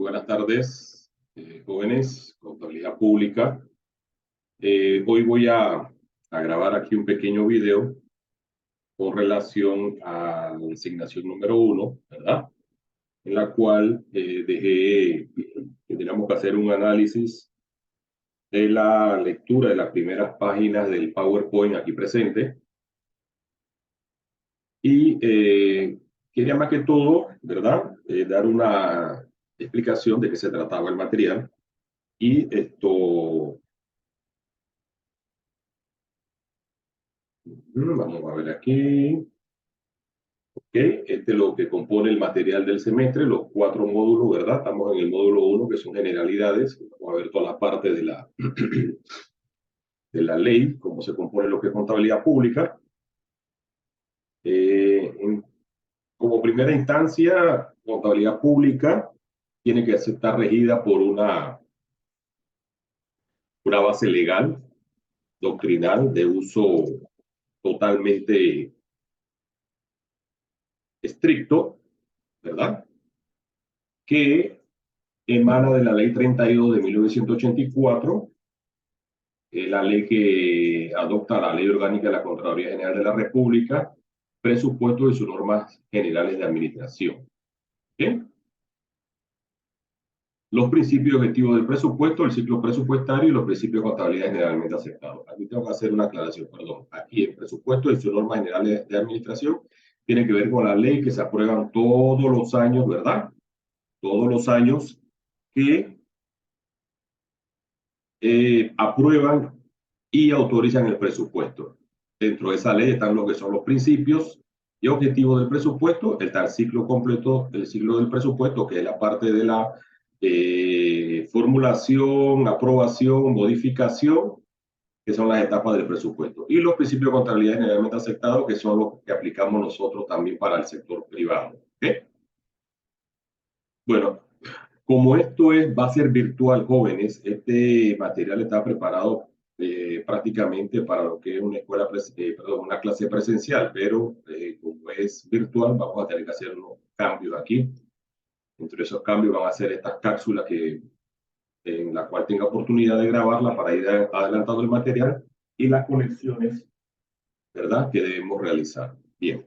Buenas tardes, jóvenes, contabilidad pública. Hoy voy a grabar aquí un pequeño video con relación a la asignación número 1, ¿verdad? En la cual dejé que teníamos que hacer un análisis de la lectura de las primeras páginas del PowerPoint aquí presente. Y quería más que todo, ¿verdad? Dar una explicación de qué se trataba el material. Y vamos a ver aquí. Ok, este es lo que compone el material del semestre, los 4 módulos, ¿verdad? Estamos en el módulo 1, que son generalidades. Vamos a ver toda la parte de la ley, cómo se compone lo que es contabilidad pública. Como primera instancia, contabilidad pública tiene que estar regida por una base legal, doctrinal, de uso totalmente estricto, ¿verdad? Que emana de la Ley 32 de 1984, la ley que adopta la Ley Orgánica de la Contraloría General de la República, presupuestos y sus normas generales de administración. ¿Bien? Los principios objetivos del presupuesto, el ciclo presupuestario y los principios de contabilidad generalmente aceptados. Aquí tengo que hacer una aclaración, perdón. Aquí el presupuesto y sus normas generales de administración tienen que ver con la ley que se aprueban todos los años, ¿verdad? Todos los años que aprueban y autorizan el presupuesto. Dentro de esa ley están lo que son los principios y objetivos del presupuesto, está el ciclo completo, el ciclo del presupuesto, que es la parte de la formulación, aprobación, modificación, que son las etapas del presupuesto. Y los principios de contabilidad generalmente aceptados, que son los que aplicamos nosotros también para el sector privado. ¿Okay? Bueno, como esto va a ser virtual, jóvenes, este material está preparado prácticamente para lo que es una escuela, perdón, una clase presencial, pero como es virtual, vamos a tener que hacer unos cambios aquí. Entre esos cambios van a ser estas cápsulas en la cual tenga oportunidad de grabarla para ir adelantando el material y las conexiones, ¿verdad?, que debemos realizar. Bien.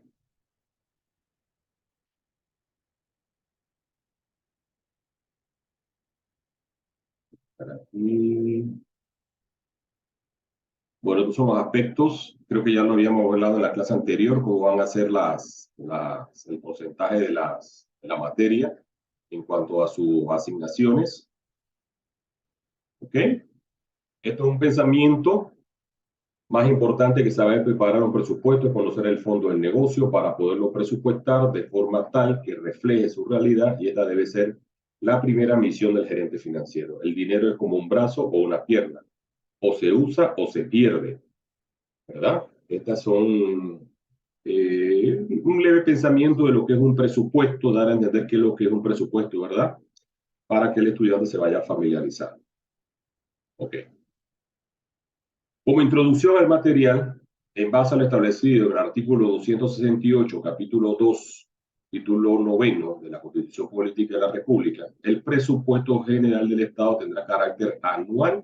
Aquí. Bueno, estos son los aspectos, creo que ya lo habíamos hablado en la clase anterior, cómo van a ser el porcentaje de la materia en cuanto a sus asignaciones. ¿Ok? Esto es un pensamiento más importante que saber preparar un presupuesto, es conocer el fondo del negocio para poderlo presupuestar de forma tal que refleje su realidad, y esta debe ser la primera misión del gerente financiero. El dinero es como un brazo o una pierna, o se usa o se pierde, ¿verdad? Estas son un leve pensamiento de lo que es un presupuesto, dar a entender qué es lo que es un presupuesto, ¿verdad? Para que el estudiante se vaya familiarizando. Ok. Como introducción al material, en base a lo establecido en el artículo 268, capítulo 2, título 9 de la Constitución Política de la República, el presupuesto general del Estado tendrá carácter anual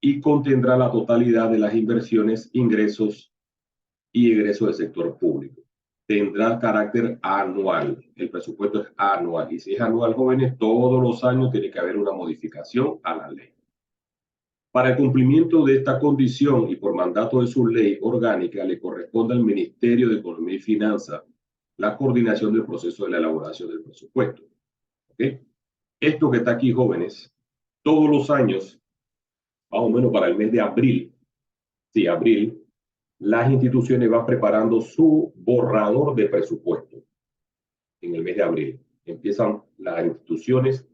y contendrá la totalidad de las inversiones, ingresos y egresos del sector público. Tendrá carácter anual. El presupuesto es anual. Y si es anual, jóvenes, todos los años tiene que haber una modificación a la ley. Para el cumplimiento de esta condición y por mandato de su ley orgánica, le corresponde al Ministerio de Economía y Finanzas la coordinación del proceso de la elaboración del presupuesto. ¿Okay? Esto que está aquí, jóvenes, todos los años, más o menos para el mes de abril, sí, abril, las instituciones van preparando su borrador de presupuesto. En el mes de abril empiezan las instituciones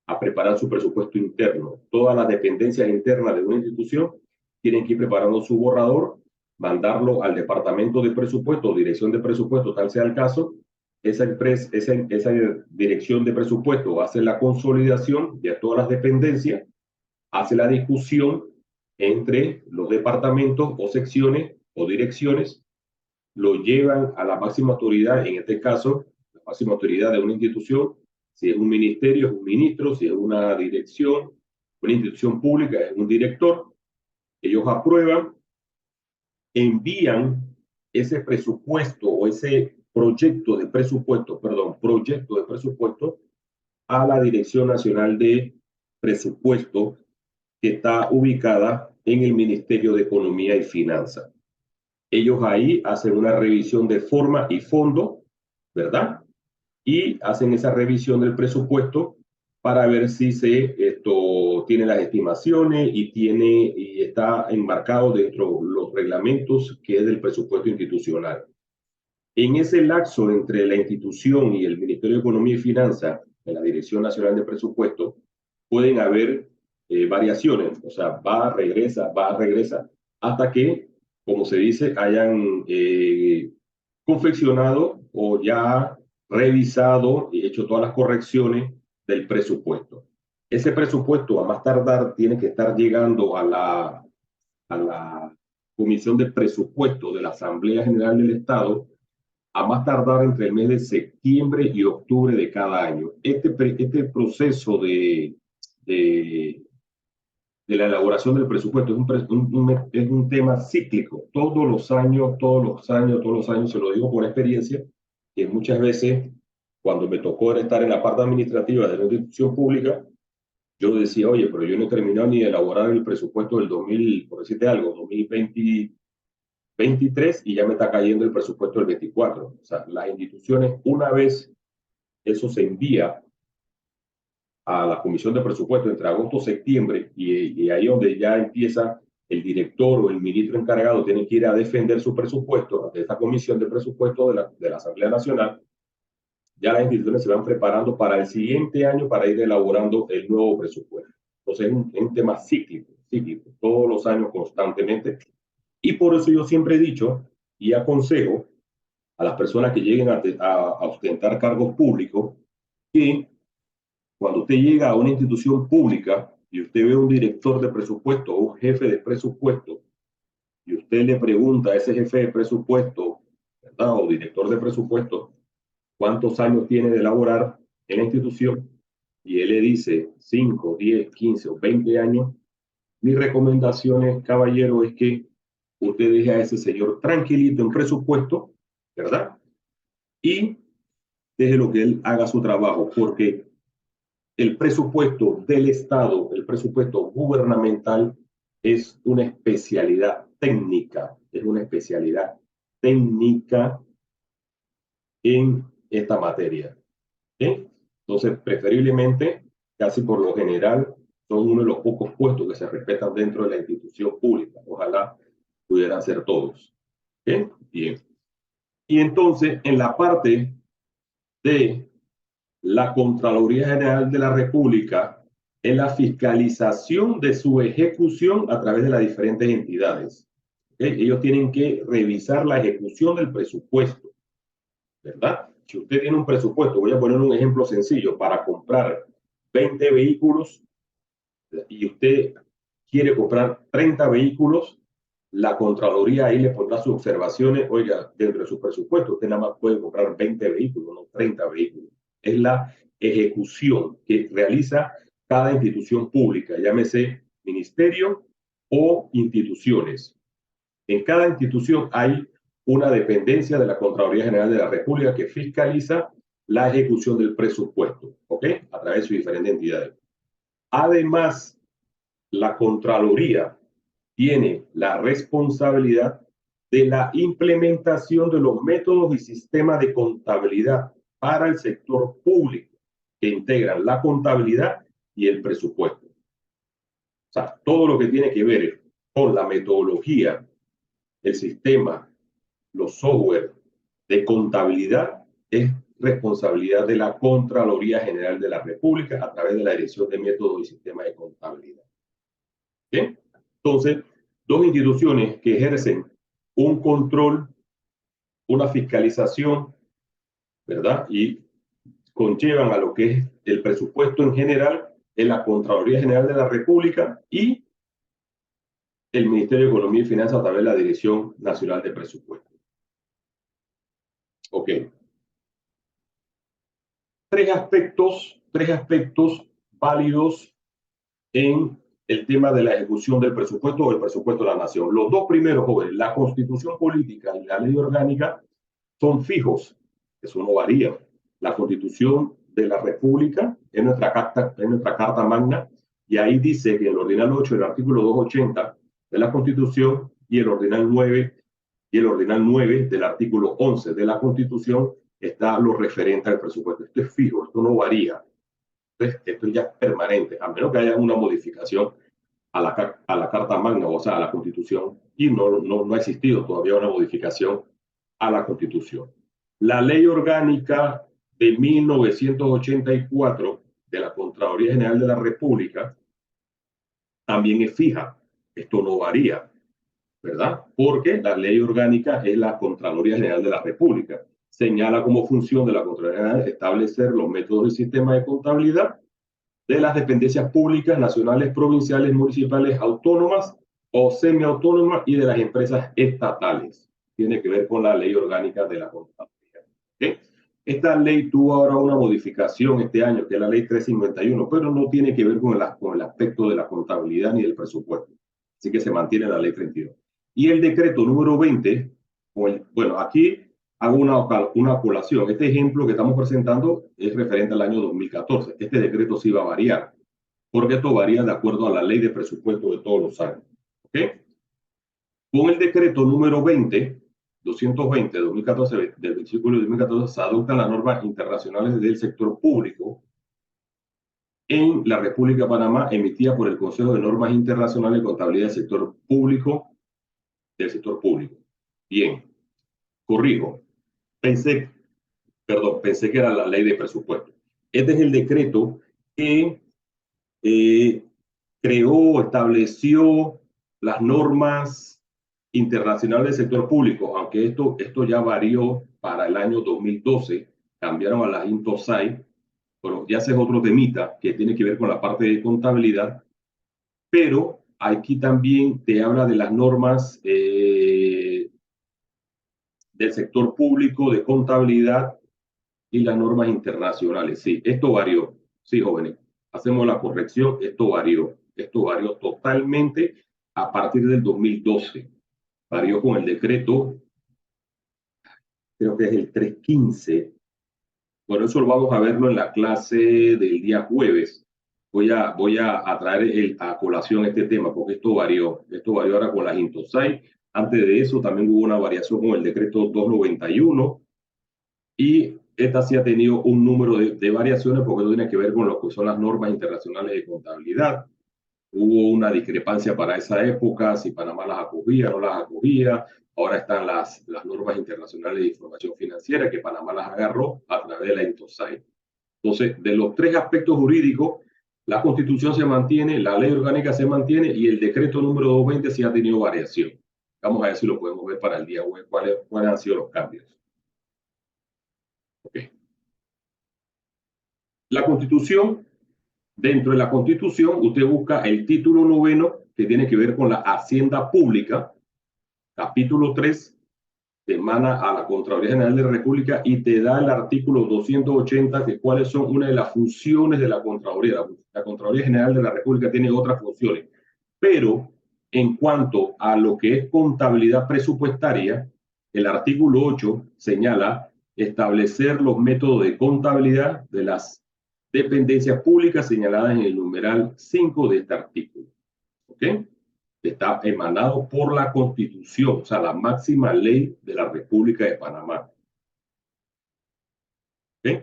a preparar su presupuesto interno. Todas las dependencias internas de una institución tienen que ir preparando su borrador, mandarlo al departamento de presupuesto o dirección de presupuesto, tal sea el caso. Esa dirección de presupuesto hace la consolidación de todas las dependencias, hace la discusión entre los departamentos o secciones o direcciones, lo llevan a la máxima autoridad, en este caso, la máxima autoridad de una institución, Si es un ministerio, es un ministro. Si es una dirección, una institución pública, es un director. Ellos aprueban, envían ese presupuesto o ese proyecto de presupuesto, a la Dirección Nacional de Presupuesto, que está ubicada en el Ministerio de Economía y Finanzas. Ellos ahí hacen una revisión de forma y fondo, ¿verdad? Y hacen esa revisión del presupuesto para ver si esto tiene las estimaciones y está enmarcado dentro de los reglamentos que es del presupuesto institucional. En ese lapso entre la institución y el Ministerio de Economía y Finanzas, en la Dirección Nacional de Presupuesto, pueden haber variaciones, o sea, va, regresa, hasta que, como se dice, hayan confeccionado o ya revisado y hecho todas las correcciones del presupuesto. Ese presupuesto, a más tardar, tiene que estar llegando a la Comisión de Presupuesto de la Asamblea General del Estado a más tardar entre el mes de septiembre y octubre de cada año. Este proceso de, de la elaboración del presupuesto es un tema cíclico. Todos los años, se lo digo por experiencia, que muchas veces cuando me tocó estar en la parte administrativa de la institución pública, yo decía, oye, pero yo no he terminado ni de elaborar el presupuesto del 2000, por decirte algo, 2023 y ya me está cayendo el presupuesto del 24. O sea, las instituciones, una vez eso se envía a la Comisión de Presupuesto entre agosto y septiembre, y ahí donde ya empieza el director o el ministro encargado, tiene que ir a defender su presupuesto ante esta Comisión de Presupuesto de la Asamblea Nacional, ya las instituciones se van preparando para el siguiente año para ir elaborando el nuevo presupuesto. Entonces es un tema cíclico, todos los años constantemente. Y por eso yo siempre he dicho y aconsejo a las personas que lleguen a ostentar cargos públicos que cuando usted llega a una institución pública y usted ve un director de presupuesto o un jefe de presupuesto y usted le pregunta a ese jefe de presupuesto, ¿verdad? O director de presupuesto, cuántos años tiene de laborar en la institución, y él le dice 5, 10, 15 o 20 años, mi recomendación, caballero, es que usted deje a ese señor tranquilito en presupuesto, ¿verdad? Y deje lo que él haga su trabajo, porque el presupuesto del Estado, el presupuesto gubernamental, es una especialidad técnica, en esta materia. ¿Sí? Entonces, preferiblemente, casi por lo general, son uno de los pocos puestos que se respetan dentro de la institución pública. Ojalá pudieran ser todos. ¿Sí? Bien. Y entonces, en la parte de la Contraloría General de la República, en la fiscalización de su ejecución a través de las diferentes entidades. ¿Okay? Ellos tienen que revisar la ejecución del presupuesto, ¿verdad? Si usted tiene un presupuesto, voy a poner un ejemplo sencillo, para comprar 20 vehículos y usted quiere comprar 30 vehículos, la Contraloría ahí le pondrá sus observaciones, oiga, dentro de su presupuesto, usted nada más puede comprar 20 vehículos, no 30 vehículos. Es la ejecución que realiza cada institución pública, llámese ministerio o instituciones. En cada institución hay una dependencia de la Contraloría General de la República que fiscaliza la ejecución del presupuesto, ¿ok? A través de sus diferentes entidades. Además, la Contraloría tiene la responsabilidad de la implementación de los métodos y sistemas de contabilidad para el sector público que integran la contabilidad y el presupuesto. O sea, todo lo que tiene que ver con la metodología, el sistema, los software de contabilidad es responsabilidad de la Contraloría General de la República a través de la Dirección de Métodos y Sistemas de Contabilidad. ¿Bien? Entonces, dos instituciones que ejercen un control, una fiscalización, ¿verdad? Y conllevan a lo que es el presupuesto en general, en la Contraloría General de la República y el Ministerio de Economía y Finanzas a través de la Dirección Nacional de Presupuesto. Ok. tres aspectos válidos en el tema de la ejecución del presupuesto o el presupuesto de la nación. Los dos primeros, jóvenes, la constitución política y la ley orgánica, son fijos, eso no varía. La constitución de la república es nuestra carta magna, y ahí dice que el ordinal 8, el artículo 280 de la constitución, y el ordinal 9 del artículo 11 de la constitución está lo referente al presupuesto. Esto es fijo, esto no varía. Entonces, esto ya es permanente, a menos que haya una modificación a la Carta Magna, o sea, a la Constitución, y no ha existido todavía una modificación a la Constitución. La Ley Orgánica de 1984 de la Contraloría General de la República también es fija. Esto no varía, ¿verdad? Porque la Ley Orgánica es la Contraloría General de la República. Señala como función de la Contraloría General establecer los métodos y sistemas de contabilidad de las dependencias públicas, nacionales, provinciales, municipales, autónomas o semiautónomas y de las empresas estatales. Tiene que ver con la ley orgánica de la contabilidad. ¿Okay? Esta ley tuvo ahora una modificación este año, que es la ley 351, pero no tiene que ver con el aspecto de la contabilidad ni del presupuesto. Así que se mantiene la ley 32. Y el decreto número 20, bueno, aquí hago una colación. Este ejemplo que estamos presentando es referente al año 2014. Este decreto sí va a variar, porque esto varía de acuerdo a la ley de presupuesto de todos los años. ¿Okay? Con el decreto número 220 de 2014, del 25 de 2014, se adoptan las normas internacionales del sector público en la República de Panamá, emitida por el Consejo de Normas Internacionales de Contabilidad del Sector Público. Bien, corrijo. Pensé que era la ley de presupuesto. Este es el decreto que estableció las normas internacionales del sector público, aunque esto ya varió para el año 2012, cambiaron a la INTOSAI, pero ya ese es otro temita que tiene que ver con la parte de contabilidad, pero aquí también te habla de las normas del sector público de contabilidad y las normas internacionales. Sí, esto varió. Sí, jóvenes, hacemos la corrección. Esto varió totalmente a partir del 2012. Varió con el decreto, creo que es el 315. Bueno, eso lo vamos a verlo en la clase del día jueves. Voy a traer a colación este tema, porque esto varió ahora con las INTOSAI. Antes de eso también hubo una variación con el decreto 291, y esta sí ha tenido un número de variaciones, porque esto tiene que ver con lo que son las normas internacionales de contabilidad. Hubo una discrepancia para esa época, si Panamá las acogía o no las acogía. Ahora están las normas internacionales de información financiera, que Panamá las agarró a través de la INTOSAI. Entonces, de los tres aspectos jurídicos, la Constitución se mantiene, la ley orgánica se mantiene, y el decreto número 220 sí ha tenido variación. Vamos a ver si lo podemos ver para el día web, cuáles han sido los cambios. Okay. La Constitución, dentro de la Constitución, usted busca el título 9, que tiene que ver con la Hacienda Pública, capítulo 3, te emana a la Contraloría General de la República y te da el artículo 280, que cuáles son una de las funciones de la Contraloría. La Contraloría General de la República tiene otras funciones, pero en cuanto a lo que es contabilidad presupuestaria, el artículo 8 señala establecer los métodos de contabilidad de las dependencias públicas señaladas en el numeral 5 de este artículo. ¿Ok? Está emanado por la Constitución, o sea, la máxima ley de la República de Panamá. ¿Ok?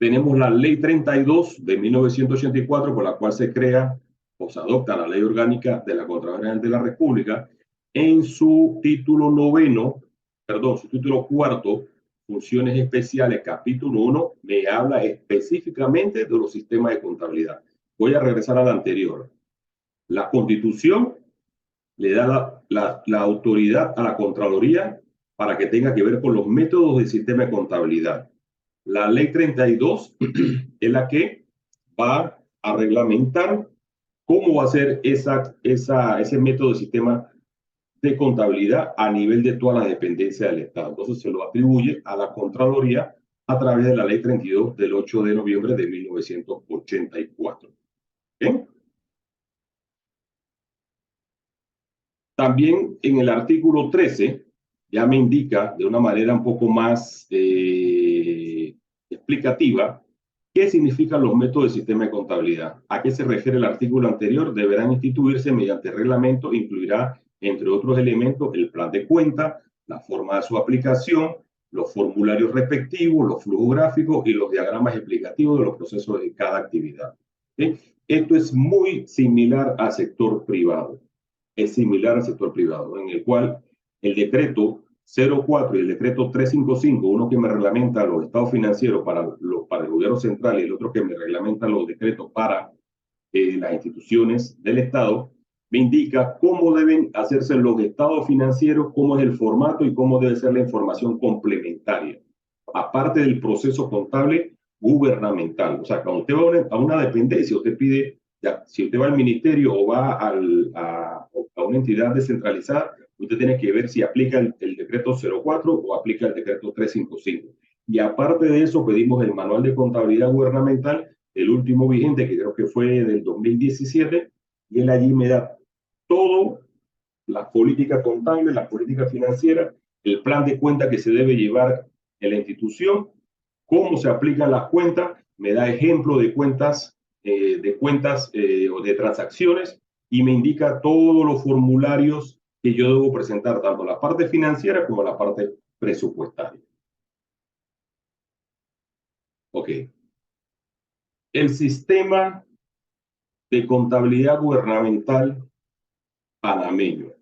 Tenemos la Ley 32 de 1984, por la cual se crea o se adopta la Ley Orgánica de la Contraloría General de la República. En su título 4, Funciones Especiales, capítulo 1, me habla específicamente de los sistemas de contabilidad. Voy a regresar a la anterior. La Constitución le da la autoridad a la Contraloría para que tenga que ver con los métodos del sistema de contabilidad. La Ley 32 es la que va a reglamentar cómo va a ser ese método de sistema de contabilidad a nivel de todas las dependencias del Estado. Entonces se lo atribuye a la Contraloría a través de la Ley 32 del 8 de noviembre de 1984. ¿Bien? También en el artículo 13 ya me indica de una manera un poco más explicativa qué significan los métodos del sistema de contabilidad. ¿A qué se refiere el artículo anterior? Deberán instituirse mediante reglamento, incluirá, entre otros elementos, el plan de cuenta, la forma de su aplicación, los formularios respectivos, los flujos gráficos y los diagramas explicativos de los procesos de cada actividad. ¿Sí? Esto es muy similar al sector privado. Es similar al sector privado, en el cual el decreto 04 y el decreto 355, uno que me reglamenta los estados financieros para el gobierno central y el otro que me reglamenta los decretos para las instituciones del Estado, me indica cómo deben hacerse los estados financieros, cómo es el formato y cómo debe ser la información complementaria, aparte del proceso contable gubernamental. O sea, cuando usted va a una dependencia, usted pide, ya, si usted va al ministerio o va a una entidad descentralizada, usted tiene que ver si aplica el decreto 04 o aplica el decreto 355. Y aparte de eso, pedimos el manual de contabilidad gubernamental, el último vigente, que creo que fue del 2017, y él allí me da todo, la política contable, la política financiera, el plan de cuenta que se debe llevar en la institución, cómo se aplican las cuentas, me da ejemplo de cuentas o de transacciones y me indica todos los formularios que yo debo presentar, tanto la parte financiera como la parte presupuestaria. Ok. El sistema de contabilidad gubernamental panameño.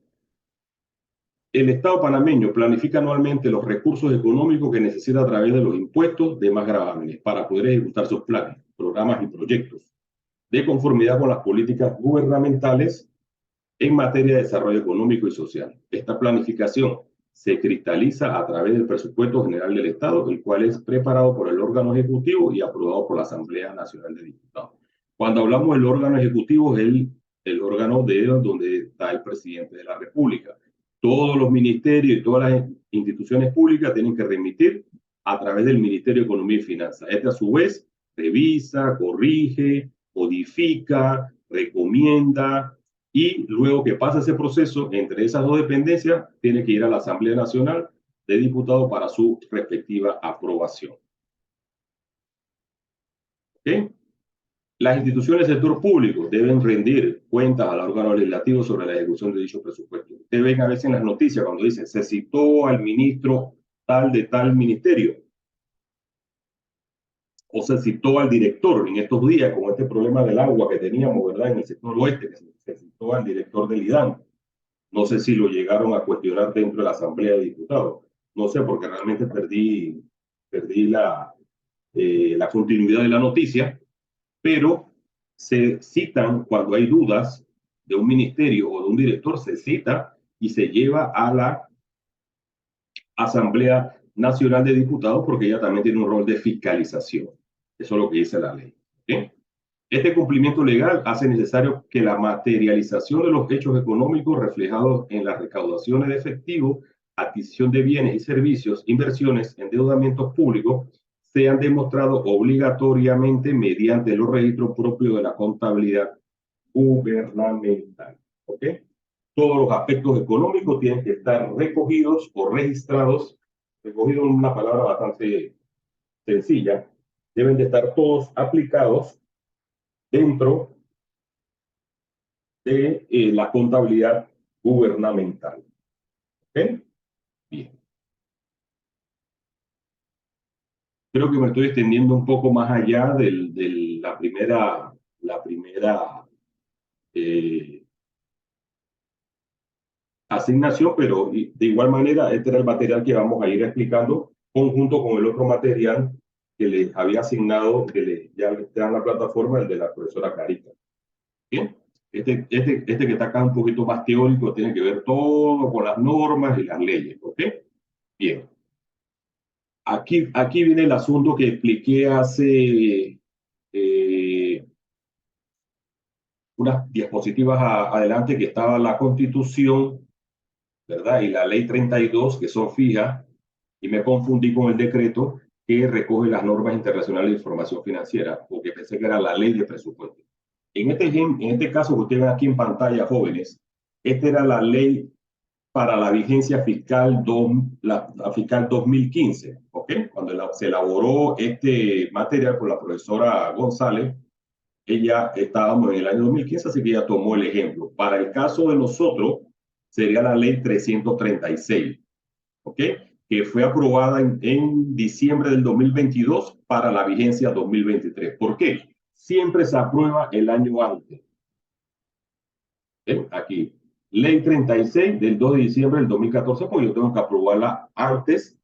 El Estado panameño planifica anualmente los recursos económicos que necesita a través de los impuestos de más gravámenes para poder ejecutar sus planes, programas y proyectos, de conformidad con las políticas gubernamentales en materia de desarrollo económico y social. Esta planificación se cristaliza a través del presupuesto general del Estado, el cual es preparado por el órgano ejecutivo y aprobado por la Asamblea Nacional de Diputados. Cuando hablamos del órgano ejecutivo, es el órgano de donde está el presidente de la República. Todos los ministerios y todas las instituciones públicas tienen que remitir a través del Ministerio de Economía y Finanzas. Este, a su vez, revisa, corrige, codifica, recomienda, y luego que pasa ese proceso entre esas dos dependencias, tiene que ir a la Asamblea Nacional de Diputados para su respectiva aprobación. ¿Okay? Las instituciones del sector público deben rendir cuentas al órgano legislativo sobre la ejecución de dicho presupuesto. Ustedes ven a veces en las noticias cuando dicen se citó al ministro tal de tal ministerio o se citó al director en estos días con este problema del agua que teníamos, ¿verdad? En el sector oeste, que se citó al director del IDAN. No sé si lo llegaron a cuestionar dentro de la Asamblea de Diputados. No sé, porque realmente perdí la continuidad de la noticia, pero se citan cuando hay dudas de un ministerio o de un director, se cita y se lleva a la Asamblea Nacional de Diputados porque ella también tiene un rol de fiscalización. Eso es lo que dice la ley. ¿Okay? Este cumplimiento legal hace necesario que la materialización de los hechos económicos reflejados en las recaudaciones de efectivo, adquisición de bienes y servicios, inversiones, endeudamientos públicos, sean demostrados obligatoriamente mediante los registros propios de la contabilidad gubernamental. ¿Ok? Todos los aspectos económicos tienen que estar recogidos o registrados, recogido en una palabra bastante sencilla, deben de estar todos aplicados dentro de la contabilidad gubernamental. ¿Okay? Bien. Creo que me estoy extendiendo un poco más allá de la primera eh, asignación, pero de igual manera este era el material que vamos a ir explicando conjunto con el otro material que les había asignado, que ya está en la plataforma, el de la profesora Carita. Bien. Este que está acá un poquito más teórico tiene que ver todo con las normas y las leyes. ¿Ok? Bien. Aquí viene el asunto que expliqué hace unas diapositivas adelante, que estaba la Constitución, ¿verdad? Y la Ley 32, que son fijas, y me confundí con el decreto, que recoge las normas internacionales de información financiera, porque pensé que era la ley de presupuesto. En este caso que ustedes ven aquí en pantalla, jóvenes, esta era la ley para la vigencia fiscal, la fiscal 2015, ¿ok? Cuando se elaboró este material por la profesora González, ella estábamos en el año 2015, así que ella tomó el ejemplo. Para el caso de nosotros, sería la ley 336, ¿ok? Que fue aprobada en diciembre del 2022 para la vigencia 2023. ¿Por qué? Siempre se aprueba el año antes. Aquí, ley 36 del 2 de diciembre del 2014, pues yo tengo que aprobarla antes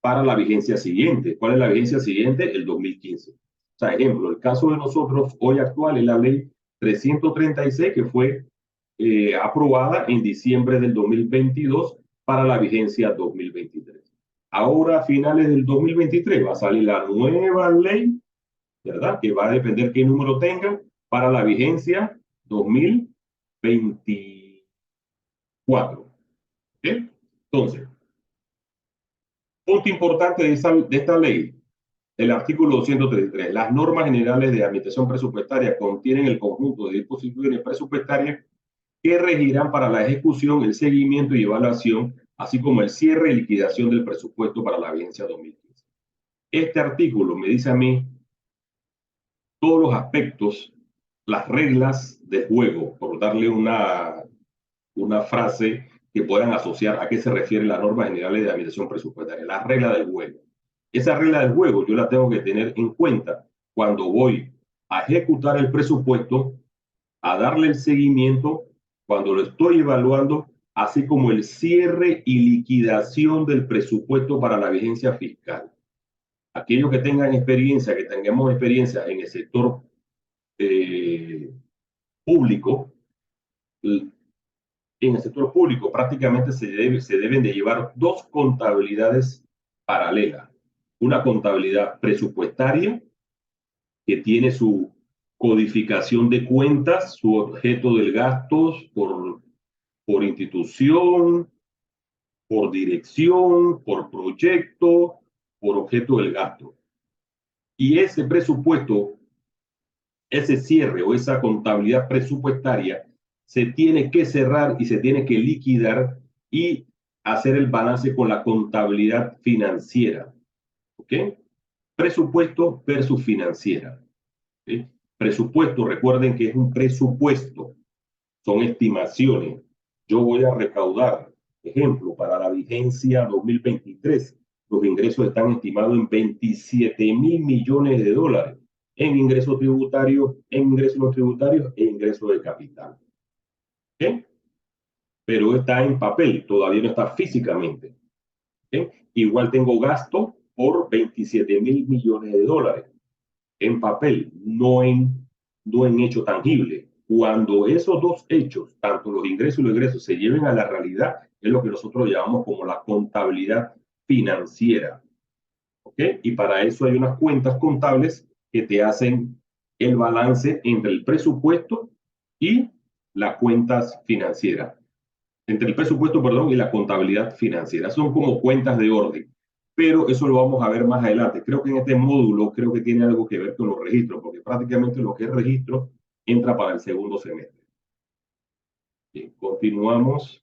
para la vigencia siguiente. ¿Cuál es la vigencia siguiente? El 2015. O sea, ejemplo, el caso de nosotros hoy actual es la ley 336 que fue aprobada en diciembre del 2022 para la vigencia 2023. Ahora, a finales del 2023, va a salir la nueva ley, ¿verdad? Que va a depender qué número tengan para la vigencia 2024. ¿Okay? Entonces, punto importante de esta ley, el artículo 233. Las normas generales de administración presupuestaria contienen el conjunto de disposiciones presupuestarias que regirán para la ejecución, el seguimiento y evaluación, así como el cierre y liquidación del presupuesto para la vigencia 2015. Este artículo me dice a mí todos los aspectos, las reglas del juego, por darle una frase que puedan asociar a qué se refieren las normas generales de administración presupuestaria, la regla del juego. Esa regla del juego yo la tengo que tener en cuenta cuando voy a ejecutar el presupuesto, a darle el seguimiento, cuando lo estoy evaluando, así como el cierre y liquidación del presupuesto para la vigencia fiscal. Aquellos que tengan experiencia, que tengamos experiencia en el sector eh, público, en el sector público prácticamente se deben de llevar dos contabilidades paralelas. Una contabilidad presupuestaria que tiene su codificación de cuentas, su objeto del gasto por institución, por dirección, por proyecto, por objeto del gasto. Y ese presupuesto, ese cierre o esa contabilidad presupuestaria se tiene que cerrar y se tiene que liquidar y hacer el balance con la contabilidad financiera. ¿Ok? Presupuesto versus financiera. ¿Ok? Presupuesto, recuerden que es un presupuesto, son estimaciones. Yo voy a recaudar, ejemplo, para la vigencia 2023, los ingresos están estimados en 27.000 millones de dólares en ingresos tributarios, en ingresos no tributarios e ingresos de capital. ¿Okay? Pero está en papel, todavía no está físicamente. ¿Okay? Igual tengo gasto por 27.000 millones de dólares en papel, no en hecho tangible. Cuando esos dos hechos, tanto los ingresos y los egresos, se lleven a la realidad, es lo que nosotros llamamos como la contabilidad financiera. ¿Ok? Y para eso hay unas cuentas contables que te hacen el balance entre el presupuesto y las cuentas financieras. Entre el presupuesto, perdón, y la contabilidad financiera. Son como cuentas de orden, pero eso lo vamos a ver más adelante. Creo que en este módulo creo que tiene algo que ver con los registros, porque prácticamente lo que es registro entra para el segundo semestre. Bien, continuamos.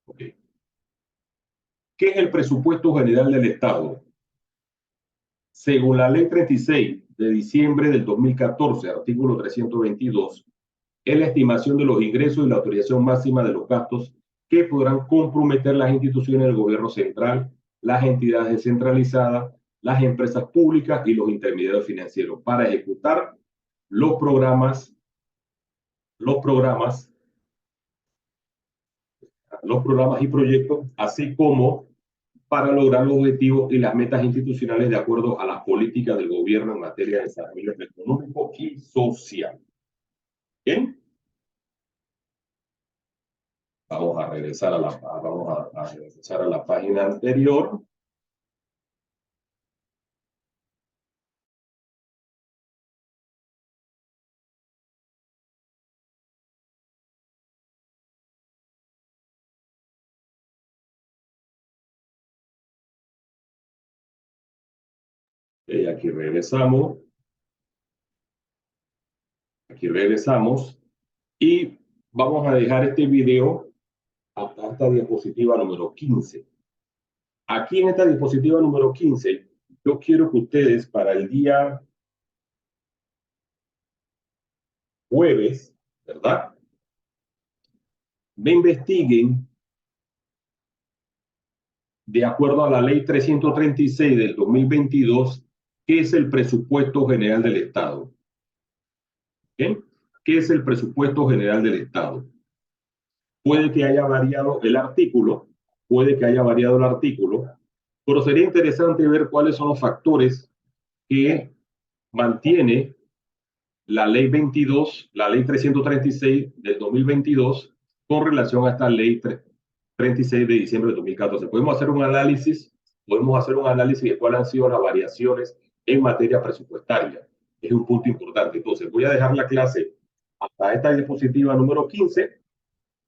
Okay. ¿Qué es el presupuesto general del Estado? Según la ley 36 de diciembre del 2014, artículo 322, es la estimación de los ingresos y la autorización máxima de los gastos que podrán comprometer las instituciones del gobierno central, las entidades descentralizadas, las empresas públicas y los intermediarios financieros para ejecutar los programas, los programas, los programas y proyectos, así como para lograr los objetivos y las metas institucionales de acuerdo a las políticas del gobierno en materia de desarrollo económico y social. ¿Bien? Vamos a regresar a la página anterior. Aquí regresamos. Aquí regresamos. Y vamos a dejar este video hasta esta diapositiva número 15. Aquí en esta diapositiva número 15, yo quiero que ustedes para el día jueves, ¿verdad? Me investiguen de acuerdo a la ley 336 del 2022, qué es el presupuesto general del Estado. ¿Bien? ¿Qué es el presupuesto general del Estado? Puede que haya variado el artículo, pero sería interesante ver cuáles son los factores que mantiene la ley 22, la ley 336 del 2022 con relación a esta ley 36 de diciembre de 2014. Podemos hacer un análisis de cuáles han sido las variaciones en materia presupuestaria. Es un punto importante. Entonces, voy a dejar la clase hasta esta diapositiva número 15,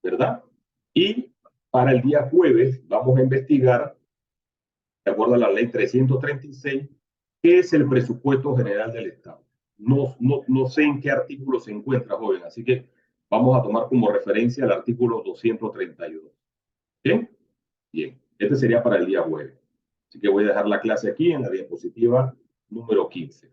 ¿verdad? Y para el día jueves vamos a investigar, de acuerdo a la ley 336, qué es el presupuesto general del Estado. No sé en qué artículo se encuentra, joven, así que vamos a tomar como referencia el artículo 232. ¿Bien? Bien, este sería para el día jueves. Así que voy a dejar la clase aquí en la diapositiva número 15.